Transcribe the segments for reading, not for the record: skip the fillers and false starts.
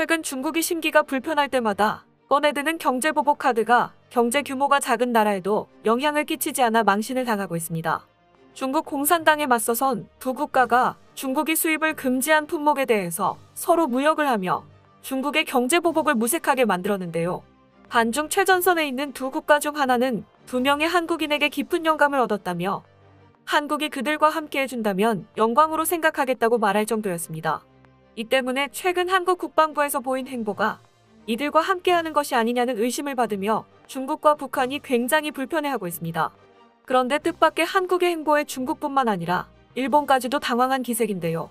최근 중국이 심기가 불편할 때마다 꺼내드는 경제보복 카드가 경제 규모가 작은 나라에도 영향을 끼치지 않아 망신을 당하고 있습니다. 중국 공산당에 맞서선 두 국가가 중국이 수입을 금지한 품목에 대해서 서로 무역을 하며 중국의 경제보복을 무색하게 만들었는데요. 반중 최전선에 있는 두 국가 중 하나는 두 명의 한국인에게 깊은 영감을 얻었다며 한국이 그들과 함께 해준다면 영광으로 생각하겠다고 말할 정도였습니다. 이 때문에 최근 한국 국방부에서 보인 행보가 이들과 함께하는 것이 아니냐는 의심을 받으며 중국과 북한이 굉장히 불편해하고 있습니다. 그런데 뜻밖의 한국의 행보에 중국뿐만 아니라 일본까지도 당황한 기색인데요.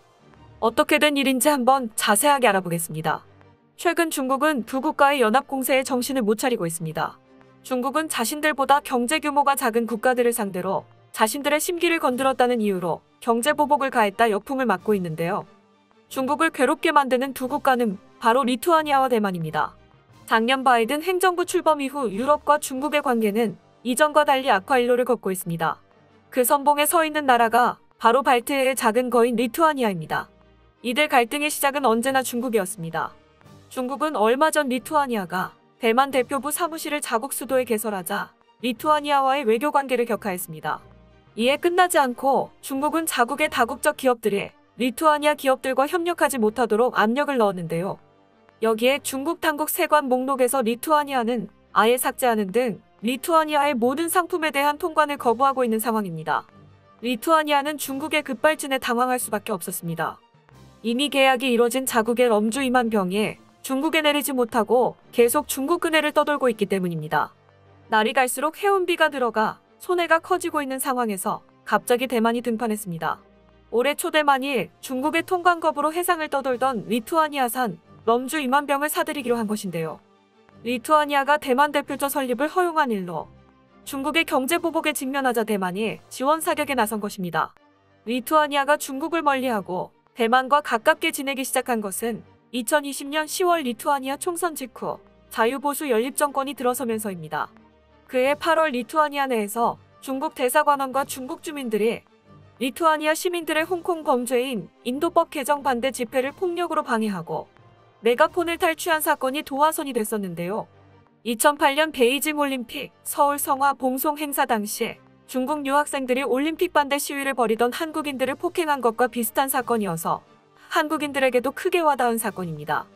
어떻게 된 일인지 한번 자세하게 알아보겠습니다. 최근 중국은 두 국가의 연합 공세에 정신을 못 차리고 있습니다. 중국은 자신들보다 경제 규모가 작은 국가들을 상대로 자신들의 심기를 건드렸다는 이유로 경제보복을 가했다 역풍을 맞고 있는데요. 중국을 괴롭게 만드는 두 국가는 바로 리투아니아와 대만입니다. 작년 바이든 행정부 출범 이후 유럽과 중국의 관계는 이전과 달리 악화일로를 걷고 있습니다. 그 선봉에 서 있는 나라가 바로 발트해의 작은 거인 리투아니아입니다. 이들 갈등의 시작은 언제나 중국이었습니다. 중국은 얼마 전 리투아니아가 대만 대표부 사무실을 자국 수도에 개설하자 리투아니아와의 외교 관계를 격화했습니다. 이에 끝나지 않고 중국은 자국의 다국적 기업들이 리투아니아 기업들과 협력하지 못하도록 압력을 넣었는데요. 여기에 중국 당국 세관 목록에서 리투아니아는 아예 삭제하는 등 리투아니아의 모든 상품에 대한 통관을 거부하고 있는 상황입니다. 리투아니아는 중국의 급발진에 당황할 수밖에 없었습니다. 이미 계약이 이뤄진 자국의 럼주 2만 병이 중국에 내리지 못하고 계속 중국 은혜를 떠돌고 있기 때문입니다. 날이 갈수록 해운비가 들어가 손해가 커지고 있는 상황에서 갑자기 대만이 등판했습니다. 올해 초 대만이 중국의 통관 거부로 해상을 떠돌던 리투아니아산 럼주 2만 병을 사들이기로 한 것인데요. 리투아니아가 대만 대표처 설립을 허용한 일로 중국의 경제보복에 직면하자 대만이 지원 사격에 나선 것입니다. 리투아니아가 중국을 멀리하고 대만과 가깝게 지내기 시작한 것은 2020년 10월 리투아니아 총선 직후 자유보수 연립정권이 들어서면서입니다. 그해 8월 리투아니아 내에서 중국 대사관원과 중국 주민들이 리투아니아 시민들의 홍콩 범죄인 인도법 개정 반대 집회를 폭력으로 방해하고 메가폰을 탈취한 사건이 도화선이 됐었는데요. 2008년 베이징 올림픽 서울 성화 봉송 행사 당시 중국 유학생들이 올림픽 반대 시위를 벌이던 한국인들을 폭행한 것과 비슷한 사건이어서 한국인들에게도 크게 와닿은 사건입니다.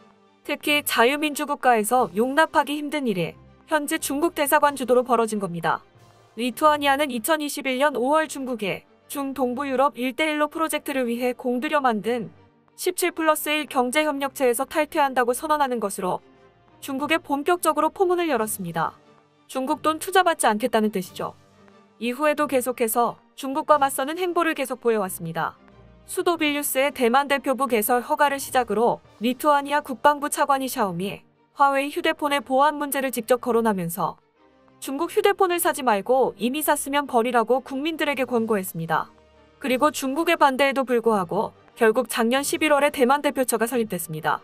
특히 자유민주국가에서 용납하기 힘든 일이 현재 중국 대사관 주도로 벌어진 겁니다. 리투아니아는 2021년 5월 중국에 중동부 유럽 1대1로 프로젝트를 위해 공들여 만든 17+1 경제협력체에서 탈퇴한다고 선언하는 것으로 중국에 본격적으로 포문을 열었습니다. 중국 돈 투자받지 않겠다는 뜻이죠. 이후에도 계속해서 중국과 맞서는 행보를 계속 보여왔습니다. 수도 빌뉴스의 대만 대표부 개설 허가를 시작으로 리투아니아 국방부 차관이 샤오미, 화웨이 휴대폰의 보안 문제를 직접 거론하면서 중국 휴대폰을 사지 말고 이미 샀으면 버리라고 국민들에게 권고했습니다. 그리고 중국의 반대에도 불구하고 결국 작년 11월에 대만 대표처가 설립됐습니다.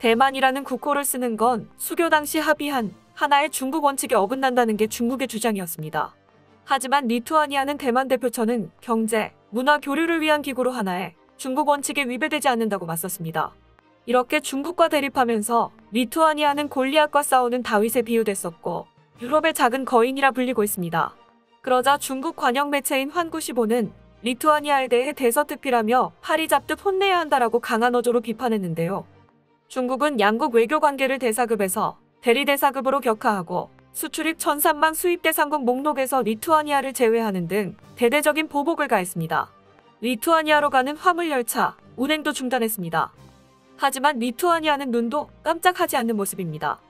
대만이라는 국호를 쓰는 건 수교 당시 합의한 하나의 중국 원칙에 어긋난다는 게 중국의 주장이었습니다. 하지만 리투아니아는 대만 대표처는 경제, 문화 교류를 위한 기구로 하나의 중국 원칙에 위배되지 않는다고 맞섰습니다. 이렇게 중국과 대립하면서 리투아니아는 골리앗과 싸우는 다윗에 비유됐었고 유럽의 작은 거인이라 불리고 있습니다. 그러자 중국 관영 매체인 환구시보는 리투아니아에 대해 대서특필하며 파리 잡듯 혼내야 한다라고 강한 어조로 비판했는데요. 중국은 양국 외교 관계를 대사급에서 대리대사급으로 격하하고 수출입 1003만 수입대상국 목록에서 리투아니아를 제외하는 등 대대적인 보복을 가했습니다. 리투아니아로 가는 화물열차 운행도 중단했습니다. 하지만 리투아니아는 눈도 깜짝하지 않는 모습입니다.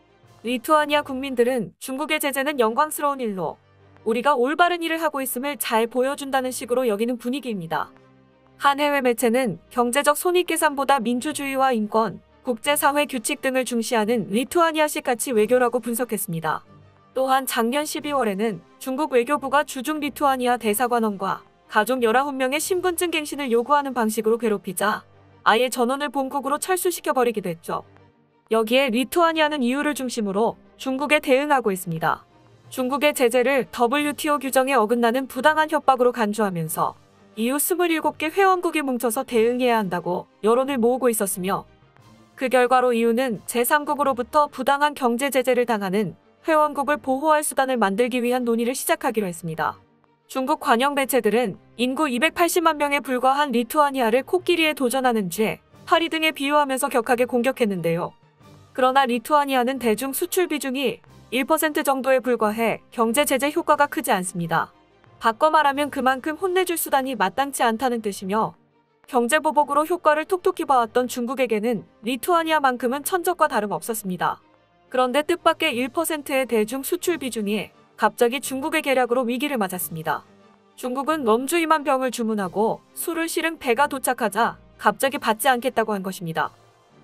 리투아니아 국민들은 중국의 제재는 영광스러운 일로 우리가 올바른 일을 하고 있음을 잘 보여준다는 식으로 여기는 분위기입니다. 한 해외 매체는 경제적 손익계산보다 민주주의와 인권, 국제사회 규칙 등을 중시하는 리투아니아식 가치 외교라고 분석했습니다. 또한 작년 12월에는 중국 외교부가 주중 리투아니아 대사관원과 가족 19명의 신분증 갱신을 요구하는 방식으로 괴롭히자 아예 전원을 본국으로 철수시켜버리기도 했죠. 여기에 리투아니아는 이유를 중심으로 중국에 대응하고 있습니다. 중국의 제재를 WTO 규정에 어긋나는 부당한 협박으로 간주하면서 EU 27개 회원국이 뭉쳐서 대응해야 한다고 여론을 모으고 있었으며 그 결과로 EU는 제3국으로부터 부당한 경제 제재를 당하는 회원국을 보호할 수단을 만들기 위한 논의를 시작하기로 했습니다. 중국 관영 매체들은 인구 280만 명에 불과한 리투아니아를 코끼리에 도전하는 죄, 파리 등에 비유하면서 격하게 공격했는데요. 그러나 리투아니아는 대중 수출 비중이 1% 정도에 불과해 경제 제재 효과가 크지 않습니다. 바꿔 말하면 그만큼 혼내줄 수단이 마땅치 않다는 뜻이며, 경제 보복으로 효과를 톡톡히 봐왔던 중국에게는 리투아니아만큼은 천적과 다름없었습니다. 그런데 뜻밖의 1%의 대중 수출 비중이 갑자기 중국의 계략으로 위기를 맞았습니다. 중국은 럼주 2만 병을 주문하고 술을 실은 배가 도착하자 갑자기 받지 않겠다고 한 것입니다.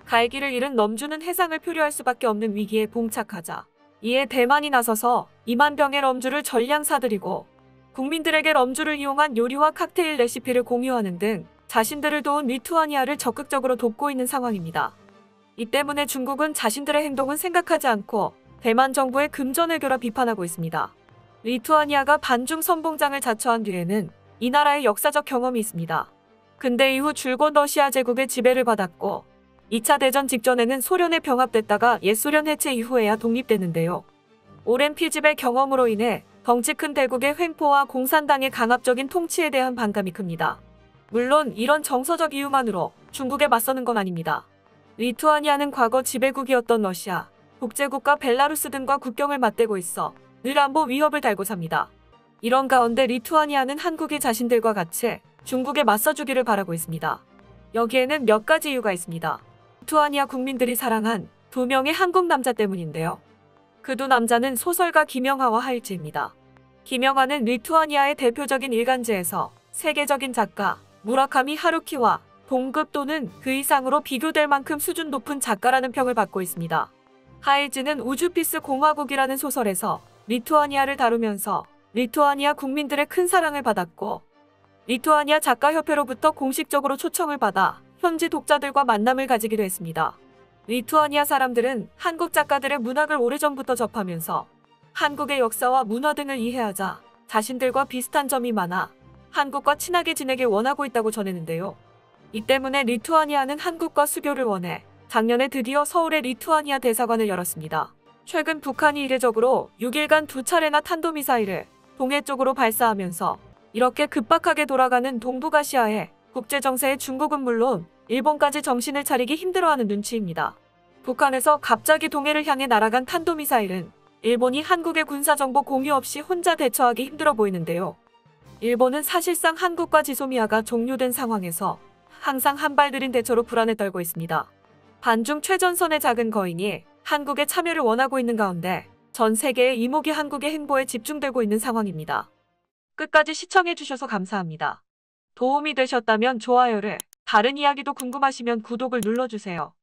갈기를 잃은 럼주는 해상을 표류할 수밖에 없는 위기에 봉착하자 이에 대만이 나서서 2만 병의 럼주를 전량 사들이고 국민들에게 럼주를 이용한 요리와 칵테일 레시피를 공유하는 등 자신들을 도운 리투아니아를 적극적으로 돕고 있는 상황입니다. 이 때문에 중국은 자신들의 행동은 생각하지 않고 대만 정부의 금전외교라 비판하고 있습니다. 리투아니아가 반중 선봉장을 자처한 뒤에는 이 나라의 역사적 경험이 있습니다. 근대 이후 줄곧 러시아 제국의 지배를 받았고 2차 대전 직전에는 소련에 병합됐다가 옛소련 해체 이후에야 독립됐는데요. 오랜 피집의 경험으로 인해 덩치 큰 대국의 횡포와 공산당의 강압적인 통치에 대한 반감이 큽니다. 물론 이런 정서적 이유만으로 중국에 맞서는 건 아닙니다. 리투아니아는 과거 지배국이었던 러시아, 국제국가 벨라루스 등과 국경을 맞대고 있어 늘 안보 위협을 달고 삽니다. 이런 가운데 리투아니아는 한국이 자신들과 같이 중국에 맞서주기를 바라고 있습니다. 여기에는 몇 가지 이유가 있습니다. 리투아니아 국민들이 사랑한 두 명의 한국 남자 때문인데요. 그 두 남자는 소설가 김영하와 하일지입니다. 김영하는 리투아니아의 대표적인 일간지에서 세계적인 작가 무라카미 하루키와 동급 또는 그 이상으로 비교될 만큼 수준 높은 작가라는 평을 받고 있습니다. 하일지는 우주피스 공화국이라는 소설에서 리투아니아를 다루면서 리투아니아 국민들의 큰 사랑을 받았고, 리투아니아 작가협회로부터 공식적으로 초청을 받아 현지 독자들과 만남을 가지기도 했습니다. 리투아니아 사람들은 한국 작가들의 문학을 오래전부터 접하면서 한국의 역사와 문화 등을 이해하자 자신들과 비슷한 점이 많아 한국과 친하게 지내길 원하고 있다고 전했는데요. 이 때문에 리투아니아는 한국과 수교를 원해 작년에 드디어 서울에 리투아니아 대사관을 열었습니다. 최근 북한이 이례적으로 6일간 2차례나 탄도미사일을 동해 쪽으로 발사하면서 이렇게 급박하게 돌아가는 동북아시아의 국제정세에 중국은 물론 일본까지 정신을 차리기 힘들어하는 눈치입니다. 북한에서 갑자기 동해를 향해 날아간 탄도미사일은 일본이 한국의 군사정보 공유 없이 혼자 대처하기 힘들어 보이는데요. 일본은 사실상 한국과 지소미아가 종료된 상황에서 항상 한발 느린 대처로 불안에 떨고 있습니다. 반중 최전선의 작은 거인이 한국의 참여를 원하고 있는 가운데 전 세계의 이목이 한국의 행보에 집중되고 있는 상황입니다. 끝까지 시청해주셔서 감사합니다. 도움이 되셨다면 좋아요를, 다른 이야기도 궁금하시면 구독을 눌러주세요.